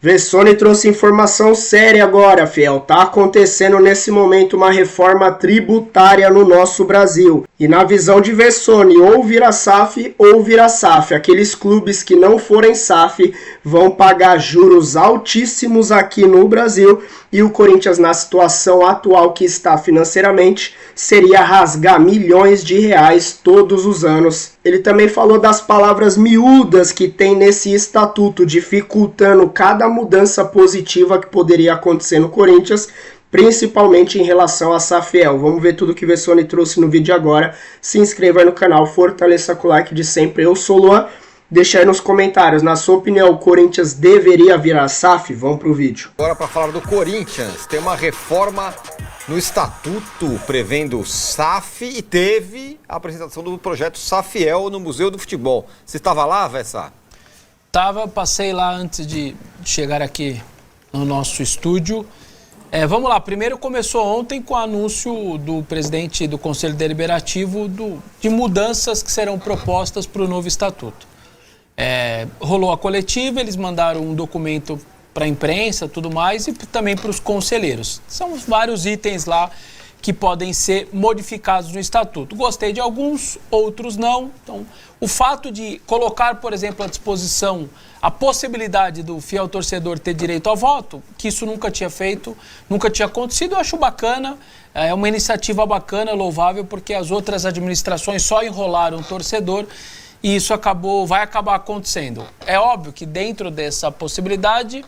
Vessone trouxe informação séria agora, fiel. Tá acontecendo nesse momento uma reforma tributária no nosso Brasil. E na visão de Vessone, ou vira SAF ou vira SAF. Aqueles clubes que não forem SAF vão pagar juros altíssimos aqui no Brasil. E o Corinthians, na situação atual que está financeiramente, seria rasgar milhões de reais todos os anos. Ele também falou das palavras miúdas que tem nesse estatuto, dificultando cada mudança positiva que poderia acontecer no Corinthians, principalmente em relação a Safiel. Vamos ver tudo que o Vessone trouxe no vídeo agora. Se inscreva aí no canal, fortaleça com o like de sempre. Eu sou o Luan. Deixa aí nos comentários, na sua opinião, o Corinthians deveria virar SAF? Vamos pro vídeo. Agora para falar do Corinthians, tem uma reforma no estatuto prevendo SAF e teve a apresentação do projeto Safiel no Museu do Futebol. Você estava lá, Vessa? Tava, passei lá antes de chegar aqui no nosso estúdio. Vamos lá, primeiro começou ontem com o anúncio do presidente do Conselho Deliberativo de mudanças que serão propostas para o novo estatuto. Rolou a coletiva, eles mandaram um documento para a imprensa, tudo mais, e também para os conselheiros. São vários itens lá que podem ser modificados no estatuto. Gostei de alguns, outros não. Então, o fato de colocar, por exemplo, à disposição a possibilidade do fiel torcedor ter direito ao voto, que isso nunca tinha feito, nunca tinha acontecido, eu acho bacana. É uma iniciativa bacana, louvável, porque as outras administrações só enrolaram o torcedor. E isso vai acabar acontecendo. É óbvio que dentro dessa possibilidade,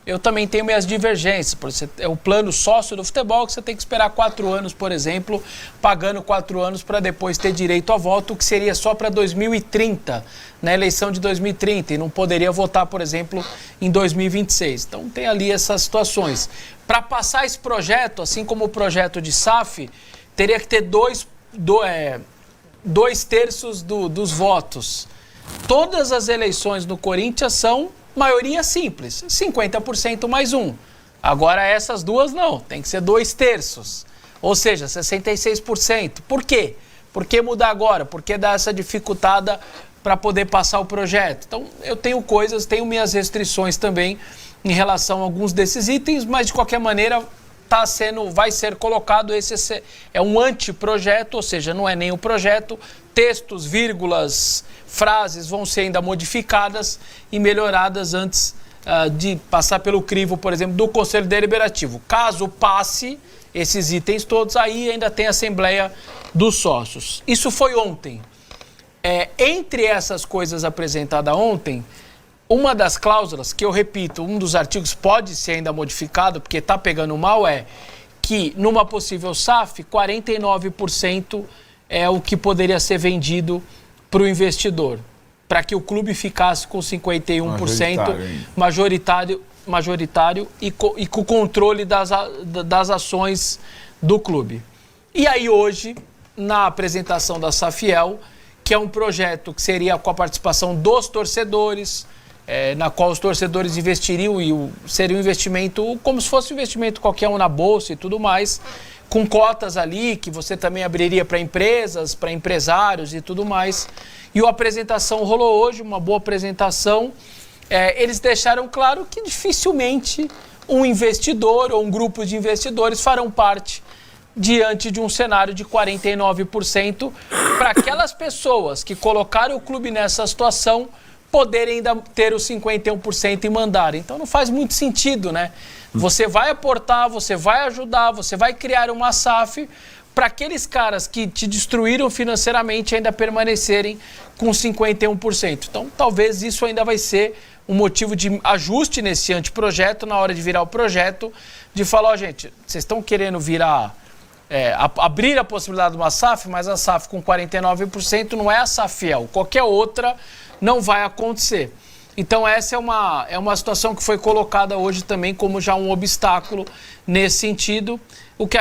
eu também tenho minhas divergências. É o plano sócio do futebol que você tem que esperar 4 anos, por exemplo, pagando 4 anos para depois ter direito a voto, que seria só para 2030, na eleição de 2030, e não poderia votar, por exemplo, em 2026. Então tem ali essas situações. Para passar esse projeto, assim como o projeto de SAF, teria que ter 2/3 dos votos. Todas as eleições no Corinthians são maioria simples, 50% mais 1. Agora essas duas não, tem que ser 2/3, ou seja, 66%. Por quê? Por que mudar agora? Por que dar essa dificultada para poder passar o projeto? Então eu tenho minhas restrições também em relação a alguns desses itens, mas de qualquer maneira vai ser colocado, esse é um anteprojeto, ou seja, não é nem um projeto, textos, vírgulas, frases vão ser ainda modificadas e melhoradas antes de passar pelo crivo, por exemplo, do Conselho Deliberativo. Caso passe esses itens todos, aí ainda tem a Assembleia dos Sócios. Isso foi ontem. Entre essas coisas apresentadas ontem, uma das cláusulas, que eu repito, um dos artigos pode ser ainda modificado, porque está pegando mal, é que numa possível SAF, 49% é o que poderia ser vendido para o investidor, para que o clube ficasse com 51% majoritário e com o controle das ações do clube. E aí hoje, na apresentação da Safiel, que é um projeto que seria com a participação dos torcedores, na qual os torcedores investiriam e seria um investimento como se fosse um investimento qualquer um na bolsa e tudo mais, com cotas ali que você também abriria para empresas, para empresários e tudo mais. E a apresentação rolou hoje, uma boa apresentação. Eles deixaram claro que dificilmente um investidor ou um grupo de investidores farão parte diante de um cenário de 49% para aquelas pessoas que colocaram o clube nessa situação poderem ainda ter os 51% e mandar. Então não faz muito sentido, né? Você vai aportar, você vai ajudar, você vai criar uma SAF para aqueles caras que te destruíram financeiramente ainda permanecerem com 51%. Então talvez isso ainda vai ser um motivo de ajuste nesse anteprojeto, na hora de virar o projeto, de falar, gente, vocês estão querendo virar... abrir a possibilidade de uma SAF, mas a SAF com 49% não é a Safiel. Qualquer outra não vai acontecer. Então essa é uma situação que foi colocada hoje também como já um obstáculo nesse sentido. O que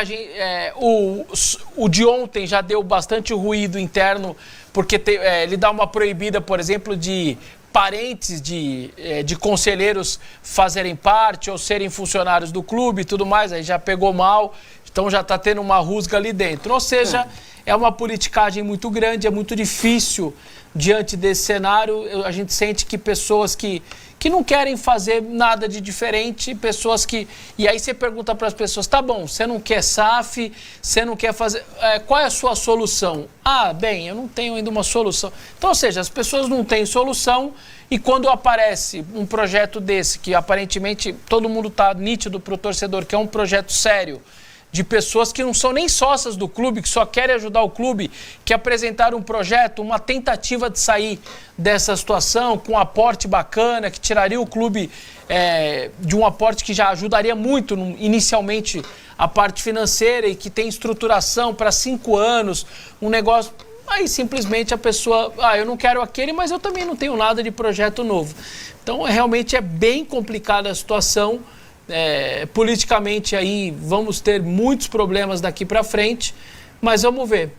o de ontem já deu bastante ruído interno, porque ele dá uma proibida, por exemplo, de parentes de conselheiros fazerem parte ou serem funcionários do clube e tudo mais, aí já pegou mal, então já está tendo uma rusga ali dentro. Ou seja, é uma politicagem muito grande, é muito difícil diante desse cenário. A gente sente que pessoas que que não querem fazer nada de diferente, pessoas que... E aí você pergunta para as pessoas, tá bom, você não quer SAF, você não quer fazer... qual é a sua solução? Ah, bem, eu não tenho ainda uma solução. Então, ou seja, as pessoas não têm solução e quando aparece um projeto desse, que aparentemente todo mundo está nítido para o torcedor, que é um projeto sério, de pessoas que não são nem sócias do clube, que só querem ajudar o clube, que apresentaram um projeto, uma tentativa de sair dessa situação com um aporte bacana, que tiraria o clube de um aporte que já ajudaria muito inicialmente a parte financeira e que tem estruturação para 5 anos, um negócio... Aí simplesmente a pessoa, eu não quero aquele, mas eu também não tenho nada de projeto novo. Então realmente é bem complicada a situação. Politicamente aí vamos ter muitos problemas daqui para frente, mas vamos ver.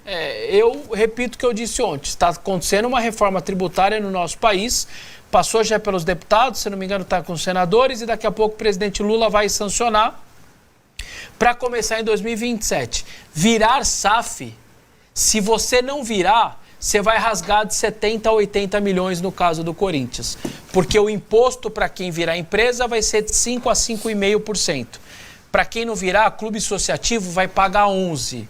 Eu repito o que eu disse ontem, está acontecendo uma reforma tributária no nosso país, passou já pelos deputados, se não me engano está com os senadores e daqui a pouco o presidente Lula vai sancionar para começar em 2027. Virar SAF, se você não virar, você vai rasgar de 70 a 80 milhões no caso do Corinthians. Porque o imposto para quem virar empresa vai ser de 5 a 5,5%. Para quem não virar, clube associativo vai pagar 11%.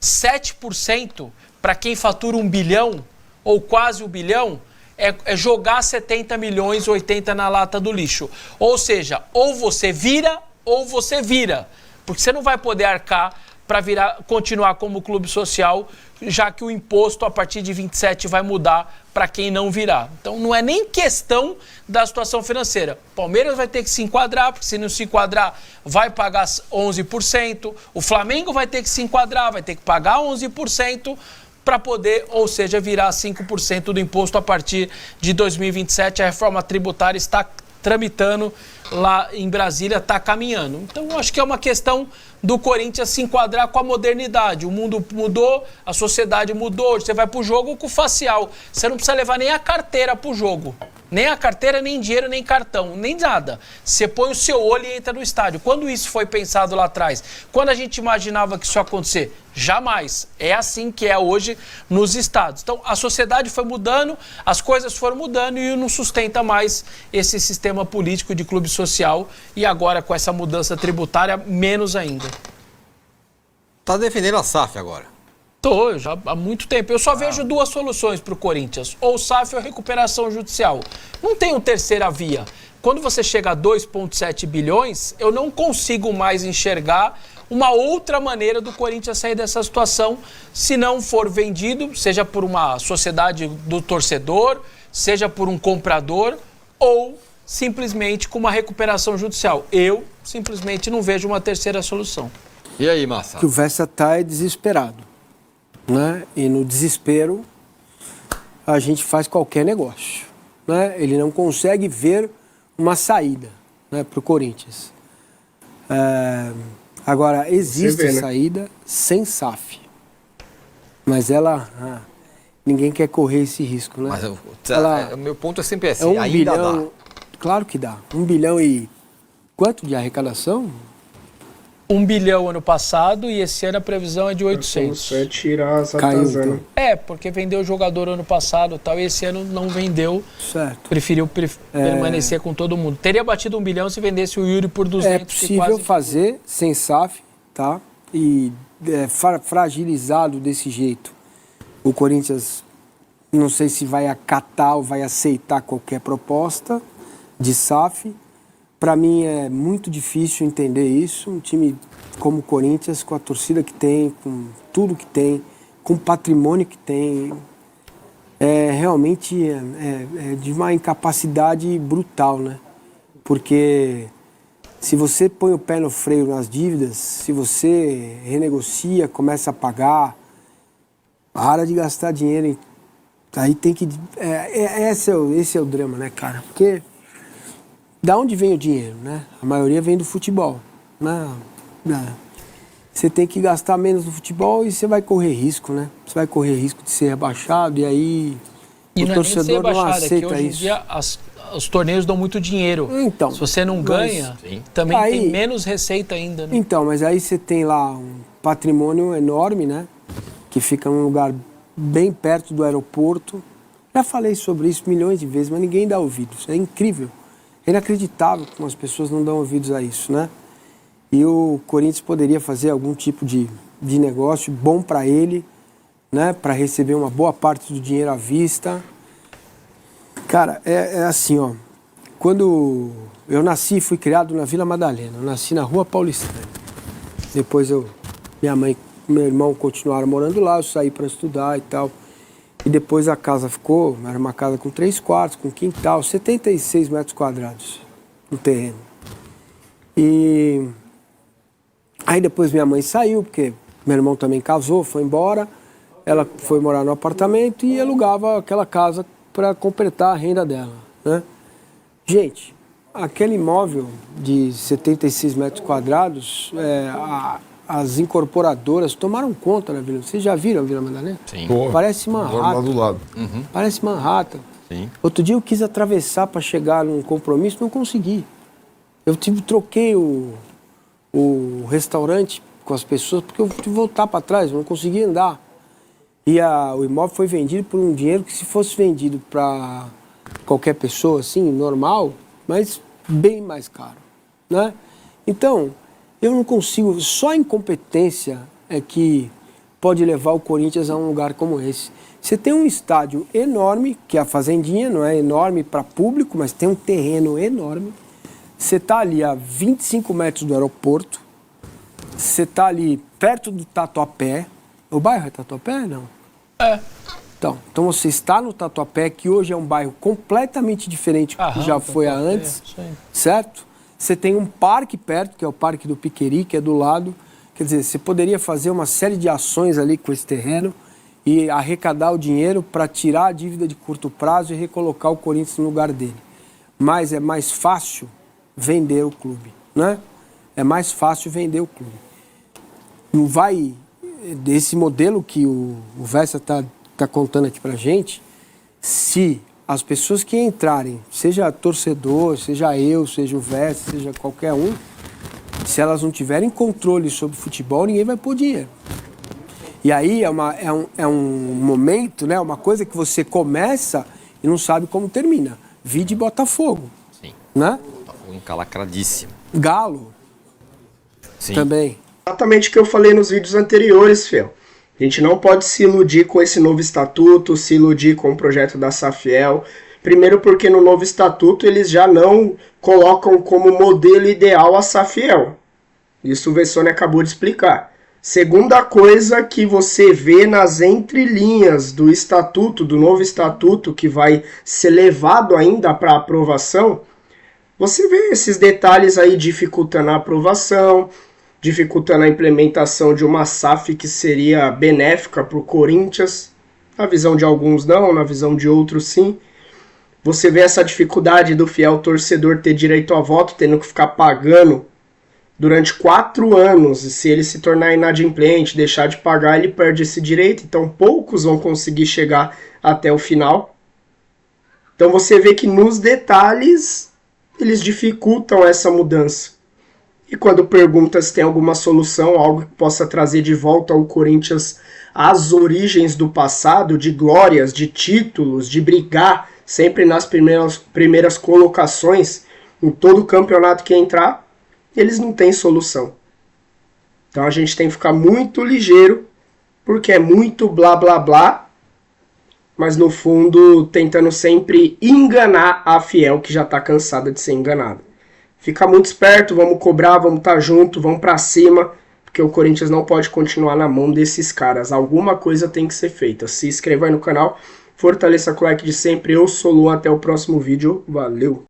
7% para quem fatura 1 bilhão ou quase 1 bilhão é jogar 70 milhões, 80 na lata do lixo. Ou seja, ou você vira ou você vira. Porque você não vai poder arcar para continuar como clube social, já que o imposto a partir de 27 vai mudar para quem não virar. Então não é nem questão da situação financeira. O Palmeiras vai ter que se enquadrar, porque se não se enquadrar vai pagar 11%. O Flamengo vai ter que se enquadrar, vai ter que pagar 11% para poder, ou seja, virar 5% do imposto a partir de 2027. A reforma tributária está tramitando lá em Brasília, está caminhando. Então, eu acho que é uma questão do Corinthians se enquadrar com a modernidade. O mundo mudou, a sociedade mudou, você vai pro jogo com o facial. Você não precisa levar nem a carteira pro jogo. Nem a carteira, nem dinheiro, nem cartão, nem nada. Você põe o seu olho e entra no estádio. Quando isso foi pensado lá atrás? Quando a gente imaginava que isso ia acontecer? Jamais. É assim que é hoje nos estados. Então, a sociedade foi mudando, as coisas foram mudando e não sustenta mais esse sistema político de clube social. E agora, com essa mudança tributária, menos ainda. Tá defendendo a SAF agora? Tô, já há muito tempo. Eu só vejo 2 soluções para o Corinthians. Ou SAF ou recuperação judicial. Não tem terceira via. Quando você chega a 2,7 bilhões, eu não consigo mais enxergar uma outra maneira do Corinthians sair dessa situação se não for vendido, seja por uma sociedade do torcedor, seja por um comprador ou simplesmente com uma recuperação judicial. Eu simplesmente não vejo uma terceira solução. E aí, Massa? Que o Vessa tá desesperado. Né? E no desespero a gente faz qualquer negócio, né? Ele não consegue ver uma saída, né, para o Corinthians. Agora, existe saída sem SAF, mas ninguém quer correr esse risco, né? Mas o meu ponto é sempre assim, ainda dá. Claro que dá. 1 bilhão e quanto de arrecadação? 1 bilhão ano passado e esse ano a previsão é de 800. É tirar essa Tazana. Porque vendeu o jogador ano passado e tal, e esse ano não vendeu. Certo. Preferiu permanecer com todo mundo. Teria batido 1 bilhão se vendesse o Yuri por 200. É possível fazer sem SAF, tá? E fragilizado desse jeito. O Corinthians, não sei se vai acatar ou vai aceitar qualquer proposta de SAF. Para mim é muito difícil entender isso. Um time como o Corinthians, com a torcida que tem, com tudo que tem, com o patrimônio que tem, realmente é de uma incapacidade brutal, né? Porque se você põe o pé no freio nas dívidas, se você renegocia, começa a pagar, para de gastar dinheiro. Aí tem que... Esse é o drama, né, cara? Porque... Da onde vem o dinheiro, né? A maioria vem do futebol, né? Você tem que gastar menos no futebol e você vai correr risco, né? Você vai correr risco de ser rebaixado e aí o torcedor não aceita hoje isso. Em dia, os torneios dão muito dinheiro. Então, se você não ganha, também tem menos receita ainda, né? Então, mas aí você tem lá um patrimônio enorme, né? Que fica num lugar bem perto do aeroporto. Já falei sobre isso milhões de vezes, mas ninguém dá ouvido. Isso é incrível. É inacreditável como as pessoas não dão ouvidos a isso, né? E o Corinthians poderia fazer algum tipo de negócio bom para ele, né? Para receber uma boa parte do dinheiro à vista. Cara, é assim, ó. Quando eu nasci e fui criado na Vila Madalena, eu nasci na Rua Paulistana. Depois minha mãe e meu irmão continuaram morando lá, eu saí para estudar e tal. E depois a casa ficou, era uma casa com 3 quartos, com quintal, 76 metros quadrados no terreno. E aí depois minha mãe saiu, porque meu irmão também casou, foi embora. Ela foi morar no apartamento e alugava aquela casa para completar a renda dela, né? Gente, aquele imóvel de 76 metros quadrados, as incorporadoras tomaram conta na Vila. Vocês já viram a Vila Madalena? Sim. Parece Manhattan. Lá do lado. Parece Manhattan. Sim. Outro dia eu quis atravessar para chegar num compromisso, não consegui. Eu troquei o restaurante com as pessoas porque eu tive que voltar para trás, eu não conseguia andar. E o imóvel foi vendido por um dinheiro que, se fosse vendido para qualquer pessoa, assim, normal, mas bem mais caro, né? Então, eu não consigo, só a incompetência é que pode levar o Corinthians a um lugar como esse. Você tem um estádio enorme, que é a Fazendinha, não é enorme para público, mas tem um terreno enorme. Você está ali a 25 metros do aeroporto, você está ali perto do Tatuapé. O bairro é Tatuapé, não? É. Então você está no Tatuapé, que hoje é um bairro completamente diferente do que já foi antes, certo? Você tem um parque perto, que é o Parque do Piqueri, que é do lado. Quer dizer, você poderia fazer uma série de ações ali com esse terreno e arrecadar o dinheiro para tirar a dívida de curto prazo e recolocar o Corinthians no lugar dele. Mas é mais fácil vender o clube, né? É mais fácil vender o clube. Não vai... Desse modelo que o Vessa está contando aqui pra gente, se as pessoas que entrarem, seja torcedor, seja eu, seja o Vessa, seja qualquer um, se elas não tiverem controle sobre o futebol, ninguém vai pôr dinheiro. E aí é um momento, né, uma coisa que você começa e não sabe como termina. Vide Botafogo. Sim. Né? Botafogo encalacradíssimo. Galo. Sim. Também. Exatamente o que eu falei nos vídeos anteriores, Fel. A gente não pode se iludir com esse novo estatuto, se iludir com o projeto da Safiel. Primeiro porque no novo estatuto eles já não colocam como modelo ideal a Safiel. Isso o Vessone acabou de explicar. Segunda coisa que você vê nas entrelinhas do estatuto, do novo estatuto que vai ser levado ainda para aprovação, você vê esses detalhes aí dificultando a aprovação, dificultando a implementação de uma SAF que seria benéfica para o Corinthians. Na visão de alguns não, na visão de outros sim. Você vê essa dificuldade do fiel torcedor ter direito a voto, tendo que ficar pagando durante 4 anos. E se ele se tornar inadimplente, deixar de pagar, ele perde esse direito. Então poucos vão conseguir chegar até o final. Então você vê que nos detalhes eles dificultam essa mudança. E quando pergunta se tem alguma solução, algo que possa trazer de volta ao Corinthians às origens do passado, de glórias, de títulos, de brigar sempre nas primeiras colocações em todo campeonato que entrar, eles não têm solução. Então a gente tem que ficar muito ligeiro, porque é muito blá blá blá, mas no fundo tentando sempre enganar a fiel que já está cansada de ser enganada. Fica muito esperto, vamos cobrar, vamos estar junto, vamos pra cima, porque o Corinthians não pode continuar na mão desses caras. Alguma coisa tem que ser feita. Se inscreva aí no canal, fortaleça com o like de sempre. Eu sou o Lu, até o próximo vídeo. Valeu!